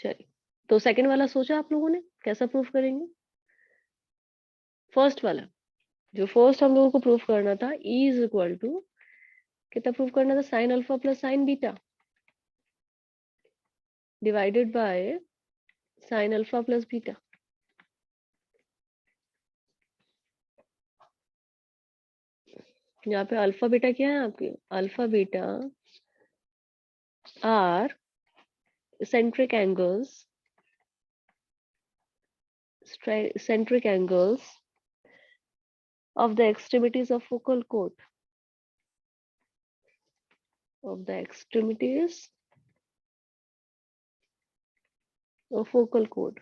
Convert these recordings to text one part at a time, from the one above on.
चलिए, तो सेकंड वाला सोचा आप लोगों ने कैसा प्रूफ करेंगे? फर्स्ट वाला, जो फर्स्ट हम लोगों को प्रूफ करना था, E इज इक्वल टू कितना प्रूफ करना था? Sine alpha plus sine beta divided by sine alpha plus beta. यहाँ पे अल्फा बीटा क्या है आपके? Alpha beta are centric angles of the extremities of focal chord, of the extremities of focal chord।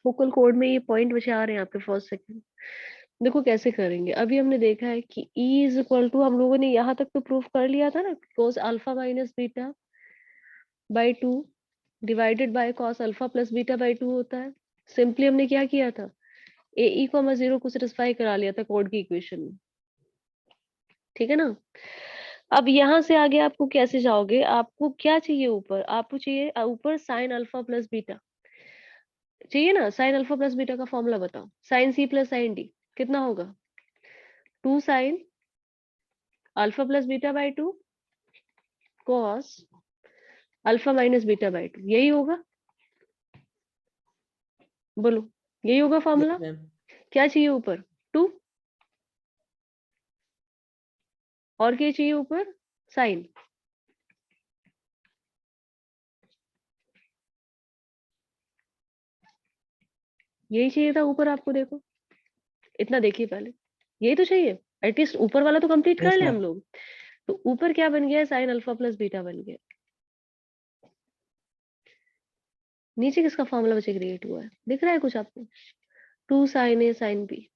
Focal code में ये point बचे आ रहे हैं आपके फर्स्ट सेकंड। देखो कैसे करेंगे, अभी हमने देखा है कि E इज इक्वल टू, हम लोगों ने यहाँ तक तो प्रूफ कर लिया था ना, cos alpha minus beta by 2 divided by cos alpha plus beta by 2 होता है। सिंपली हमने क्या किया था, ए ई कॉमा 0 को सेटिस्फाई करा लिया था कोड की इक्वेशन में, ठीक है ना। अब यहाँ से आगे आपको कैसे जाओगे, आपको क्या चाहिए ऊपर? आपको चाहिए ऊपर साइन अल्फा प्लस बीटा चाहिए ना। साइन अल्फा प्लस बीटा का फॉर्मूला बताओ। Sine C plus sine D कितना होगा? 2 sine alpha plus beta by 2 cos alpha minus beta by 2, यही होगा? बोलो, यही होगा फॉर्मूला? क्या चाहिए ऊपर? 2, और क्या चाहिए ऊपर? साइन। यही चाहिए था ऊपर आपको, देखो इतना देखिए पहले, यही तो चाहिए। एटलीस्ट ऊपर वाला तो कंप्लीट कर ले हम लोग। तो ऊपर क्या बन गया? साइन अल्फा प्लस बीटा बन गया। नीचे किसका फॉर्मूला बचे क्रिएट हुआ है, दिख रहा है कुछ आपको? 2 साइन ए साइन बी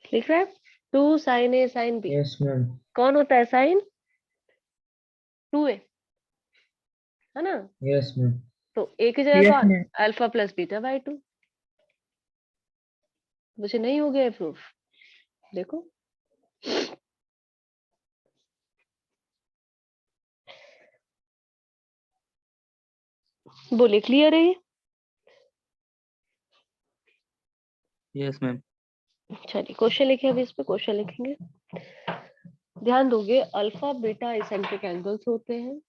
लिख रहा है। 2 साइन ए साइन बी। Yes ma'am. कौन होता है साइन? 2a, है ना। Yes ma'am. तो ए की जगह यस कौन? Ma'am. Alpha plus beta by 2। मुझे नहीं हो गया प्रूफ, देखो। बोले क्लियर है ये? Yes ma'am. चलिए क्वेश्चन लिखे, अभी इस पे क्वेश्चन लिखेंगे। ध्यान दोगे, अल्फा बीटा एसेंट्रिक एंगल्स होते हैं।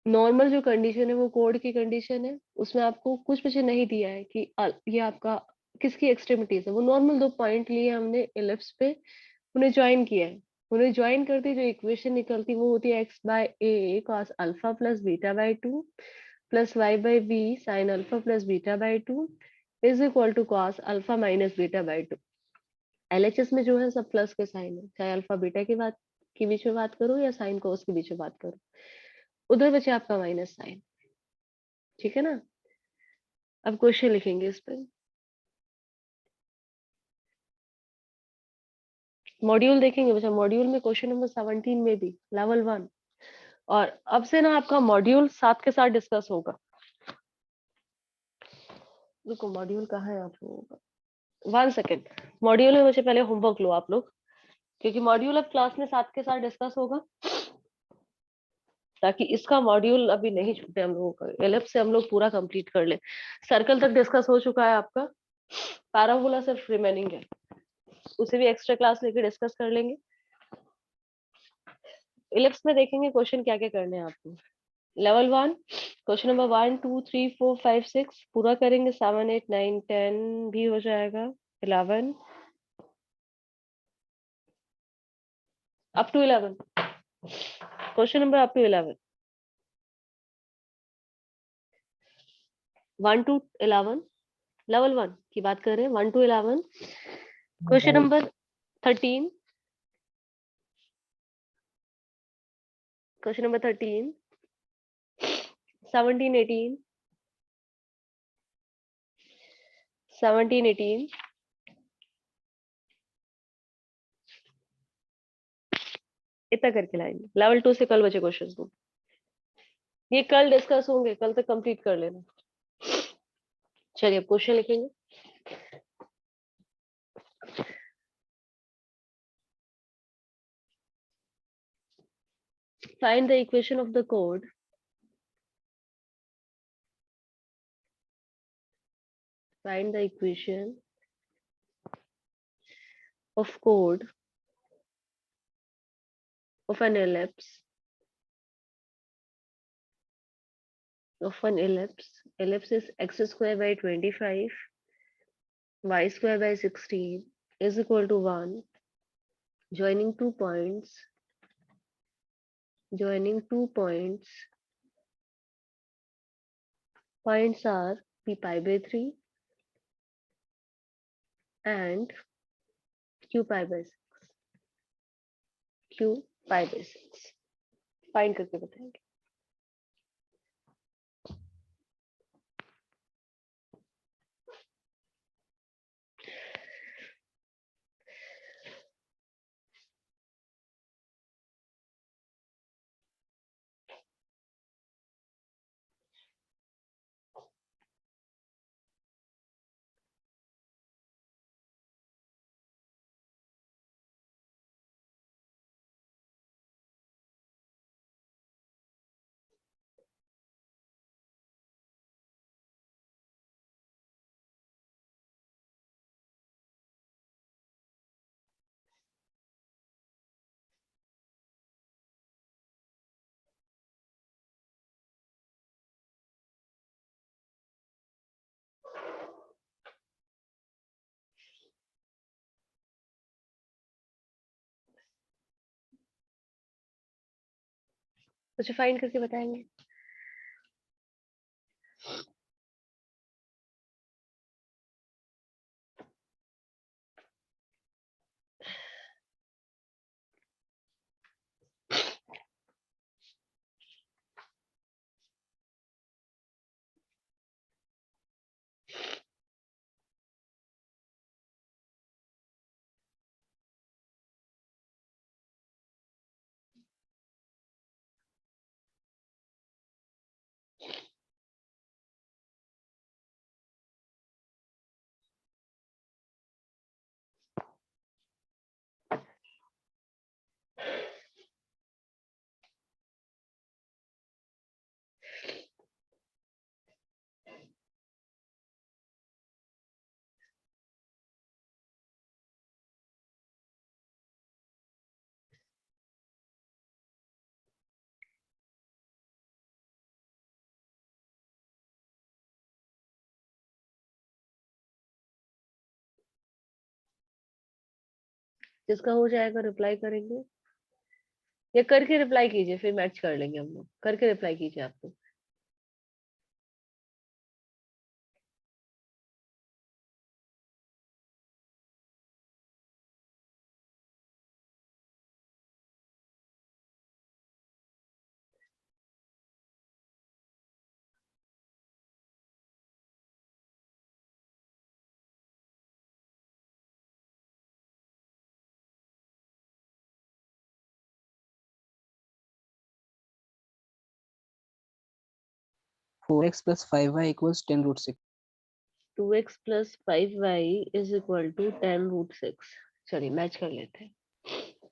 नॉर्मल जो कंडीशन है वो कोड की कंडीशन है, उसमें आपको कुछ पीछे नहीं दिया है कि ये आपका किसकी एक्सट्रीमिटीज है। वो नॉर्मल 2 पॉइंट लिए हमने एलिप्स पे, उन्हें ज्वाइन किया है। उन्हें ज्वाइन करती जो इक्वेशन निकलती वो होती है x by a cos alpha plus beta by 2 प्लस y by b sine alpha plus beta by 2 is equal to cos alpha minus beta by 2। LHS में जो है सब प्लस के साइन है, चाहे अल्फा बीटा की बात के बीच में बात करो या साइन कोस के बीच में बात करो, उधर बचे आपका माइनस साइन, ठीक है ना। अब क्वेश्चन लिखेंगे इस पे। मॉड्यूल देखेंगे बच्चा, मॉड्यूल में क्वेश्चन नंबर 17 में भी लेवल 1, और अब से ना आपका मॉड्यूल 7 के साथ डिस्कस होगा। रुको, मॉड्यूल कहाँ है आप लोगों का? 1 सेकेंड। मॉड्यूल में मुझे पहले होमवर्क लो आप लोग, क्योंकि मॉड्यूल अब क्लास में 7 के साथ डिस्कस होगा, ताकि इसका मॉड्यूल अभी नहीं छूटे हम लोगों का। एलिप्स से हम लोग पूरा कंप्लीट कर ले। सर्कल तक डिस्कस हो चुका है आपका, पैराबोला सिर्फ रिमेनिंग है, उसे भी एक्स्ट्रा क्लास लेके डिस्कस कर लेंगे। एलिप्स में देखेंगे क्वेश्चन क्या क्या करने हैं आपको। लेवल 1 क्वेश्चन नंबर 1 2 3 4 5 6 पूरा करेंगे। 7 8 9 10 भी हो जाएगा। 11 up to 11, question number up to 11, 1 to 11, level 1 की बात कर रहे हैं। 1 to 11, question number 13, question number 13, 17 18, 17 18, इतना करके लाएंगे। लेवल 2 से कल बचे क्वेश्चंस को, ये कल डिस्कस होंगे, कल तक कंप्लीट कर लेना। चलिए अब क्वेश्चन लिखेंगे। find the equation of the code of code of an ellipse ellipse is x square by 25 y square by 16 is equal to 1, joining two points points are p pi by 3 and q pi by 6 find करके बताएंगे। कुछ find करके बताएंगे। जिसका हो जाएगा reply करेंगे या करके रिप्लाई कीजिए, फिर मैच कर लेंगे हम लोग। करके रिप्लाई कीजिए आप लोग। Four x plus 5y equals 10 root 6. 2x plus 5y is equal to 10 root 6। चलिए मैच कर लेते हैं।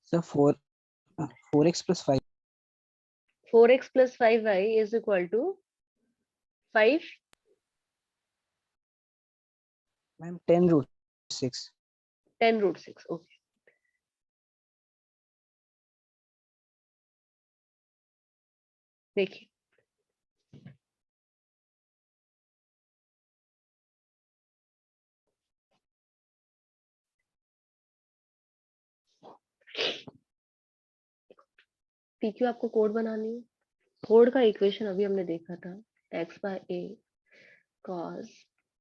So 4x plus 5 4x plus 5y is equal to 5 ma'am 10 root 6. 10 root 6। Okay, देखिए पीक्यू आपको कोड बनानी है। कोड का इक्वेशन अभी हमने देखा था, x by a cos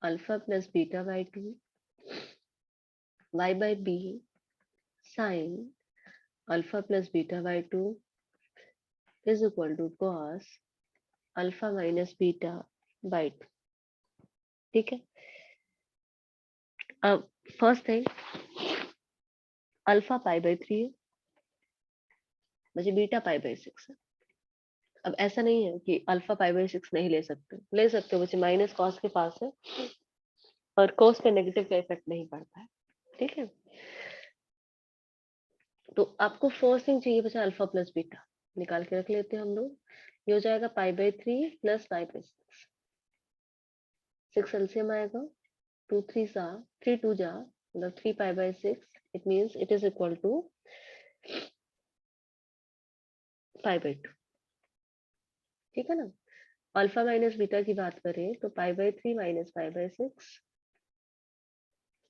alpha plus beta by 2 y by b sin alpha plus beta by 2 is equal to cos alpha minus beta by 2। ठीक है, अब first thing alpha pi by 3 है, मुझे बीटा पाई बाई 6 है। अब ऐसा नहीं है कि अल्फा पाई बाई 6 नहीं ले सकते, ले सकते हो, मुझे माइनस कॉस के पास है और कॉस पे नेगेटिव का इफेक्ट नहीं पड़ता है। ठीक है, तो आपको फर्स्ट थिंग चाहिए बचा अल्फा प्लस बीटा। निकाल के रख लेते हैं हम लोग। ये हो जाएगा π/3 प्लस π/6। 6 एलसीएम आएगा, 2 3 जा 3 2 जा मतलब 3π/6। It means it is equal to π/2। ठीक है ना। अल्फा माइनस बीटा की बात करें तो π/3 माइनस π/6,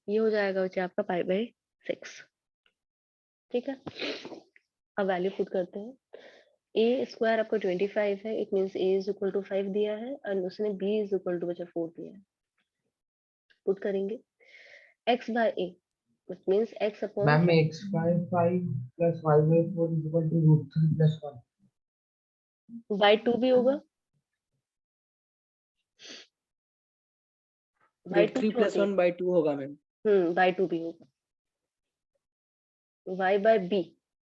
ये हो जाएगा बच्चे आपका π/6। ठीक है। अब वैल्यू पुट करते हैं। ए स्क्वायर आपको 25 है, it means a is equal to 5 दिया है और उसने बी इज इक्वल टू बच्चा 4 दिया है। पुट करेंगे x by a, it means x upon ma'am x by 5 plus y by 4 is equal to root 3 plus 1. Bye 2 भी होगा, बाय रूट 2 थ्री क्यों प्लस होती है? 1/2 होगा मैम। बाय 2 भी होगा। y by b,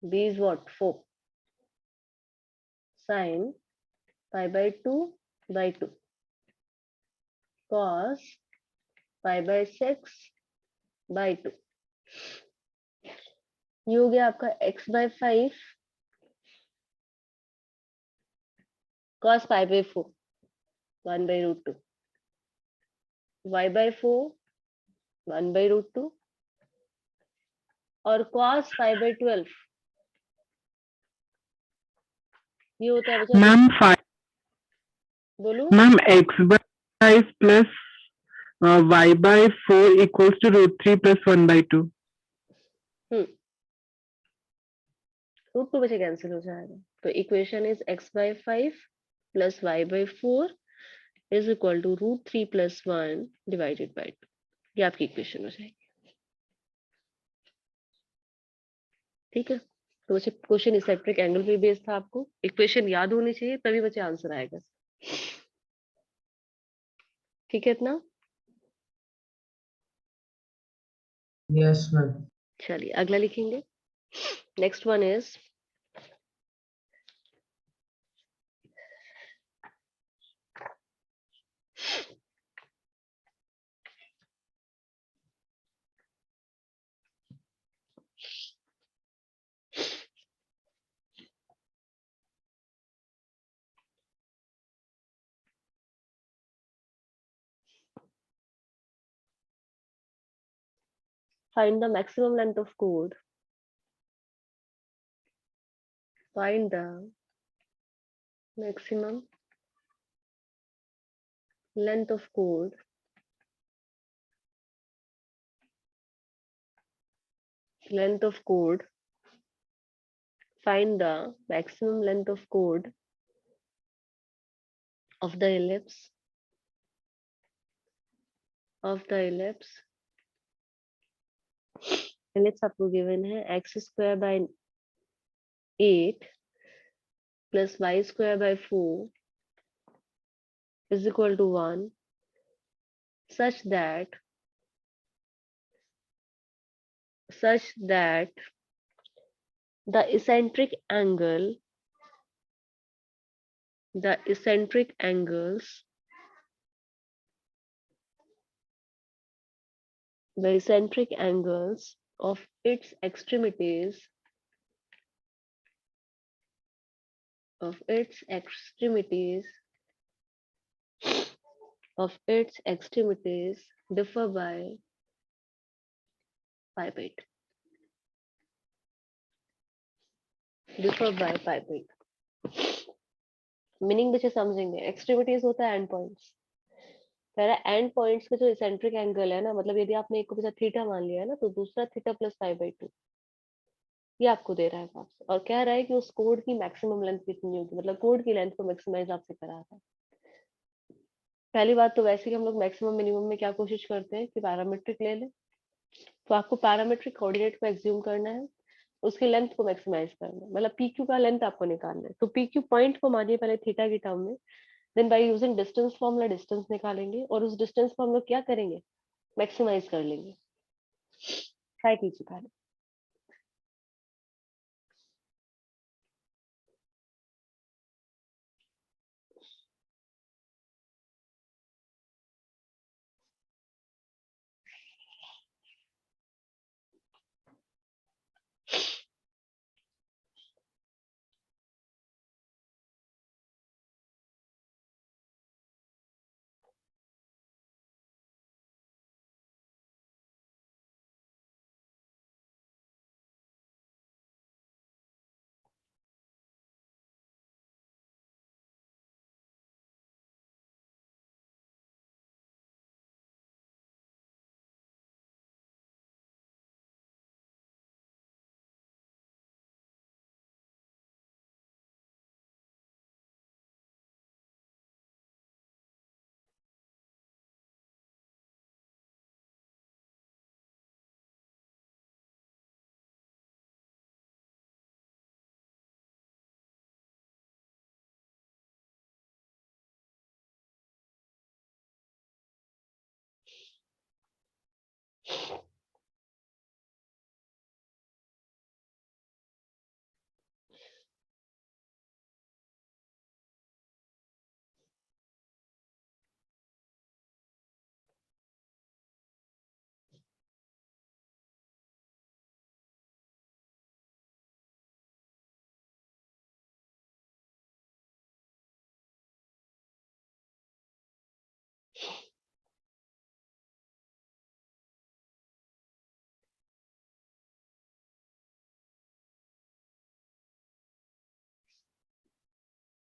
b is what 4 sin π/2 by 2 cos π/6 by 2। ये हो गया आपका x by 5 cos π/4 1 by root 2, y by 4 1 by root 2 और cos π/12 ये होता है बच्चा मैम बोलो ma'am x by 5 plus y by 4 equals to root 3 plus 1/2. Root 2 बचे कैंसिल हो जाएगा। तो equation is x by 5 plus y by 4 is equal to root 3 plus 1 divided by 2। ये आपकी इक्वेशन हो जाएगी। ठीक है। तो बच्चे क्वेश्चन इसेंट्रिक एंगल पे बेस्ड था, आपको इक्वेशन याद होनी चाहिए तभी बच्चे आंसर आएगा। ठीक है इतना। Yes, ma'am. चलिए अगला लिखेंगे। Next one is find the maximum length of chord. Find the maximum length of chord find the maximum length of chord of the ellipse ellipse आपको given है x square by 8 plus y square by 4 is equal to 1 such that the eccentric angles of its extremities differ by pi/8 meaning बच्चे समझेंगे। Extremities होता है and points, कह रहा है and points का जो इसेंट्रिक एंगल है ना, मतलब यदि आपने एक को बचा थीटा मान लिया है ना, तो दूसरा थीटा प्लस π/2 ये आपको दे रहा है आपसे, और कह रहा है कि उस कोड की मैक्सिमम लेंथ कितनी होगी, मतलब कोड की लेंथ को मैक्सिमाइज आपसे करा रहा है। पहली बात तो वैसे ही हम लोग मैक्सिमम मिनिमम में क्या कोशिश करते हैं कि पैरामीट्रिक ले लें, तो आपको पैरामीट्रिक कोऑर्डिनेट को एज्यूम करना है, उसकी लेंथ को मैक्सिमाइज करना है, मतलब पी क्यू का लेंथ आपको निकालना है। तो पी क्यू पॉइंट को मानिए पहले थीटा की टर्म में, then by using distance formula distance निकालेंगे और उस डिस्टेंस को हम लोग क्या करेंगे, मैक्सिमाइज कर लेंगे। ट्राई कीजिए पहले।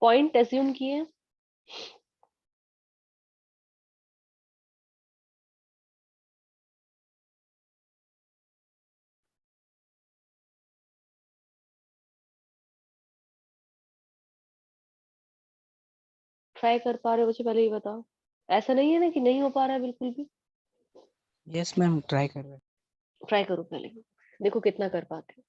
पॉइंट एज्यूम किए, ट्राई कर पा रहे हो मुझे पहले ये बताओ। ऐसा नहीं है ना कि नहीं हो पा रहा है बिल्कुल भी। यस मैम, ट्राई कर रहे हैं। ट्राई करो पहले, देखो कितना कर पाते हो।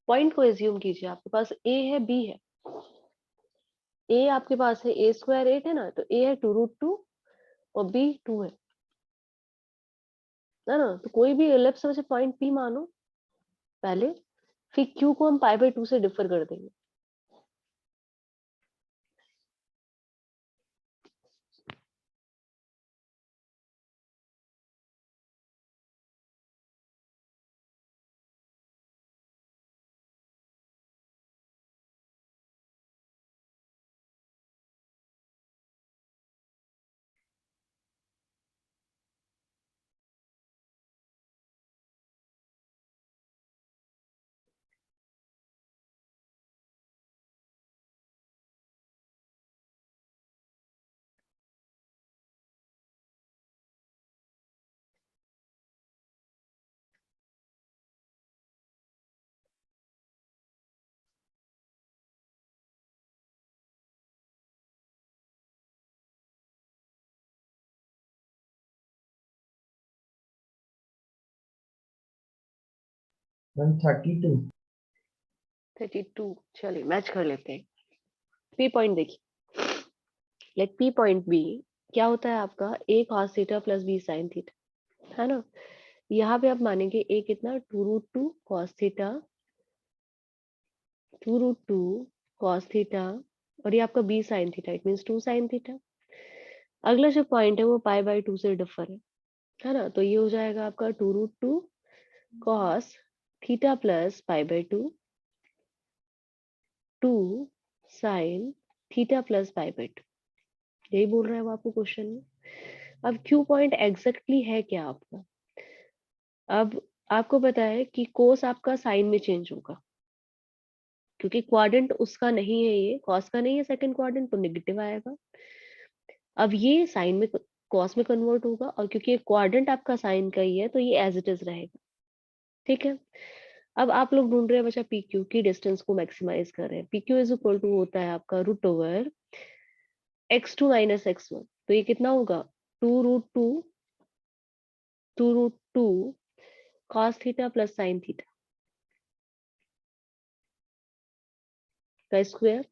पॉइंट को एज्यूम कीजिए, आपके पास ए है बी है। ए आपके पास है ए स्क्वायर 8 है ना, तो ए है 2√2 और बी 2 है ना। तो कोई भी एलिप्स में से पॉइंट पी मानो पहले, फिर क्यू को हम पाई/2 से डिफर कर देंगे। मैम 32। 32, चलिए मैच कर लेते हैं। पी पॉइंट देखिए, लेट पी पॉइंट बी क्या होता है आपका, a cos theta plus b sin theta, है ना। यहाँ पे आप मानेंगे ए कितना, 2√2 cos थीटा, 2√2 cos थीटा, और ये आपका b sin theta, it means 2 sin theta. अगला जो पॉइंट है वो पाई/2 से डिफर है ना, तो ये हो जाएगा आपका 2√2 cos थीटा प्लस पाई/2, 2 sin थीटा प्लस पाई/2, यही बोल रहा है वो आपको क्वेश्चन में। अब क्यू पॉइंट एग्जैक्टली है क्या आपका। अब आपको पता है कि कोस आपका साइन में चेंज होगा, क्योंकि क्वाड्रेंट उसका नहीं है, ये कॉस का नहीं है सेकंड क्वाड्रेंट, तो नेगेटिव आएगा। अब ये साइन में कॉस में कन्वर्ट होगा, और क्योंकि क्वाड्रेंट आपका साइन का ही है तो ये एज इट इज रहेगा। ठीक है, अब आप लोग ढूंढ रहे हैं बच्चा पी क्यू की डिस्टेंस को मैक्सिमाइज कर रहे हैं। P Q is equal to होता है आपका √/(x2 - x1), तो ये कितना होगा, 2√2 2√2 cos theta plus sine theta का square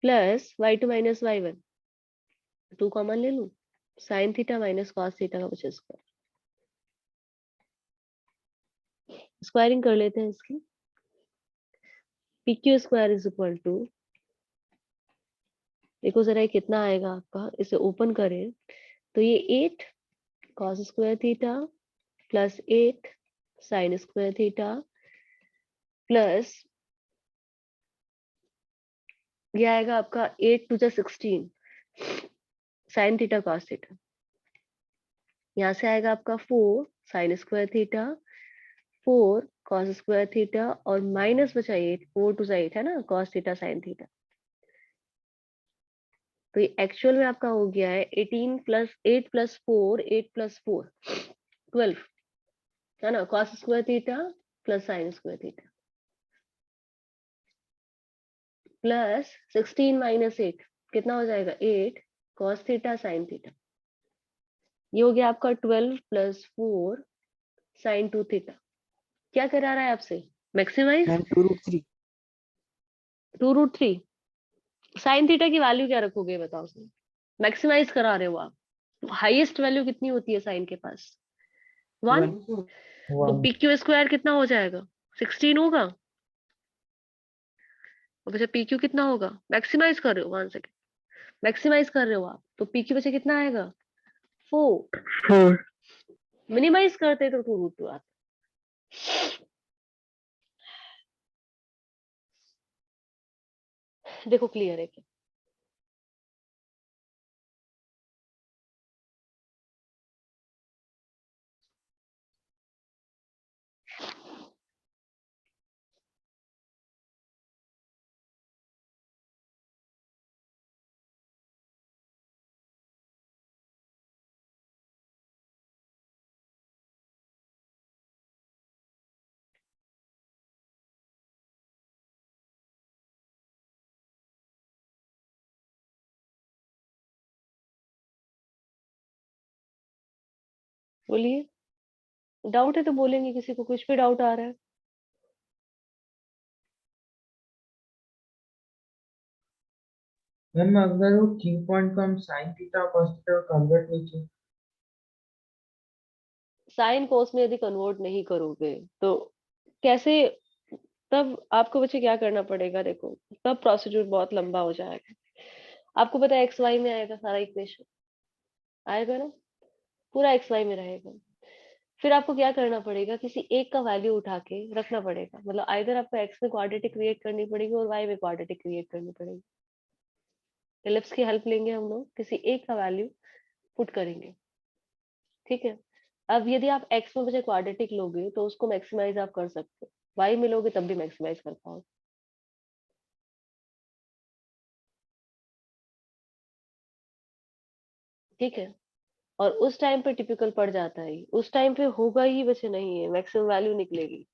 plus y2 - y1, 2 common ले लूं, sine theta minus cos theta का कुछ स्क्वायर, स्क्वायरिंग कर लेते हैं इसकी। P Q square is equal to, देखो जरा ये कितना आएगा आपका, इसे ओपन करें तो ये 8 cos square theta plus 8 sine square theta plus ये आएगा आपका 8 × 16 साइन थीटा कॉस थीटा, यहाँ से आएगा आपका 4 sine square theta, 4 cos square theta और माइनस बचा 8, 4 × 8 है ना cos थीटा साइन थीटा। तो ये एक्चुअल में आपका हो गया है 18 + 8 + 4, 8 + 4 12, है ना, cos square theta plus sine square theta plus 16 - 8 कितना हो जाएगा, 8 cos थीटा साइन थीटा। ये हो गया आपका 12 + 4 sin 2 थीटा। क्या करा रहा है आपसे, मैक्सिमाइज मैम 2√3। 2√3। साइन थीटा की वैल्यू क्या रखोगे बताओ सर, मैक्सिमाइज करा रहे हो आप, हाईएस्ट वैल्यू कितनी होती है साइन के पास, 1। 1। तो 1। पी क्यू स्क्वायर कितना हो जाएगा, 16 होगा। और बचा पी क्यू कितना होगा, मैक्सिमाइज कर रहे हो, 1 सेकेंड, मैक्सिमाइज कर रहे हो आप, तो पी क्यू बचा कितना आएगा, 4। 4. मिनिमाइज करते तो 2√2 आता। देखो क्लियर है क्या। बोलिए, डाउट है तो बोलेंगे, किसी को कुछ भी डाउट आ रहा है? मैम अगर वो q पॉइंट को हम sin theta cos theta convert नहीं किए साइन कोस में यदि कन्वर्ट नहीं करोगे तो कैसे, तब आपको बच्चे क्या करना पड़ेगा, देखो तब प्रोसीड्यूर बहुत लंबा हो जाएगा। आपको पता है एक्स वाई में आएगा सारा इक्वेशन, आएगा ना, पूरा एक्स वाई में रहेगा। फिर आपको क्या करना पड़ेगा, किसी एक का वैल्यू उठा के रखना पड़ेगा, मतलब आइदर आपको एक्स में क्वाड्रेटिक क्रिएट करनी पड़ेगी और वाई में क्वाड्रेटिक क्रिएट करनी पड़ेगी। एलिप्स की हेल्प लेंगे हम लोग, किसी एक का वैल्यू पुट करेंगे, ठीक है। अब यदि आप एक्स में बचे क्वाड्रेटिक लोगे तो उसको मैक्सिमाइज आप कर सकते हो, वाई में लोगे तब भी मैक्सिमाइज कर पाओगे, ठीक है। और उस टाइम पे टिपिकल पड़ जाता है, उस टाइम पे होगा ही बचे, नहीं है मैक्सिमम वैल्यू निकलेगी,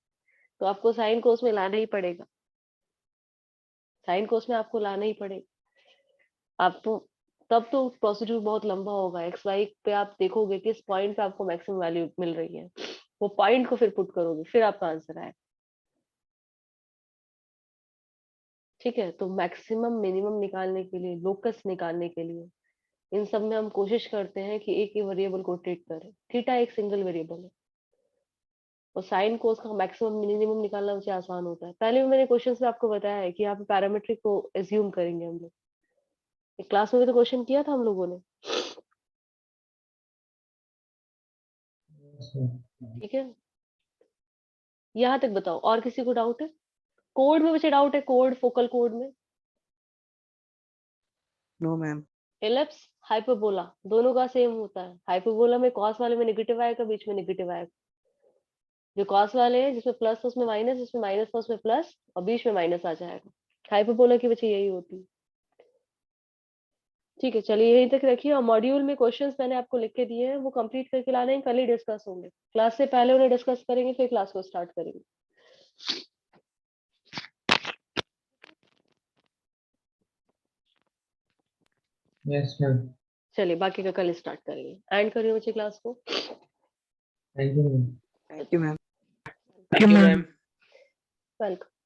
तो आपको साइन कोस में लाना ही पड़ेगा, साइन कोस में आपको लाना ही पड़ेगा। आपको तब तो प्रोसीड्यूर बहुत लंबा होगा, एक्स वाई पे आप देखोगे किस पॉइंट पे आपको मैक्सिमम वैल्यू मिल रही है, वो पॉइंट को फिर पुट करोगे, फिर आपका आंसर आएगा, ठीक है। तो मैक्सिमम मिनिमम निकालने के लिए, लोकस निकालने के लिए, इन सब में हम कोशिश करते हैं कि एक ही वेरिएबल को ट्रीट करें। थीटा एक सिंगल वेरिएबल है और साइन कोस का मैक्सिमम मिनिमम निकालना मुझे आसान होता है। पहले भी मैंने क्वेश्चन में आपको बताया है कि यहाँ पे पैरामीट्रिक को एज्यूम करेंगे हम लोग, क्लास में भी तो क्वेश्चन किया था हम लोगों ने, ठीक है। यहाँ तक बताओ, और किसी को डाउट है? कोड में मुझे डाउट है, कोड, फोकल कोड में, No, ma'am. एलिप्स हाइपरबोला दोनों का सेम होता है। हाइपरबोला में कॉस वाले में नेगेटिव आएगा, बीच में नेगेटिव आएगा, जो कॉस वाले हैं जिसमें प्लस उसमें माइनस, जिसमें माइनस उसमें प्लस, और बीच में माइनस आ जाएगा। हाइपरबोला की वजह यही होती है, ठीक है। चलिए यहीं तक रखिए, और मॉड्यूल में क्वेश्चंस मैंने आपको लिख के दिए हैं, वो कंप्लीट करके लाने हैं, कल ही डिस्कस होंगे, क्लास से पहले उन्हें डिस्कस करेंगे, फिर क्लास को स्टार्ट करेंगे। यस मैम चलिए बाकी का कल स्टार्ट करेंगे। एंड करिए बच्चे क्लास को। Thank you ma'am Thank you, ma'am. Thank you, ma'am. Welcome.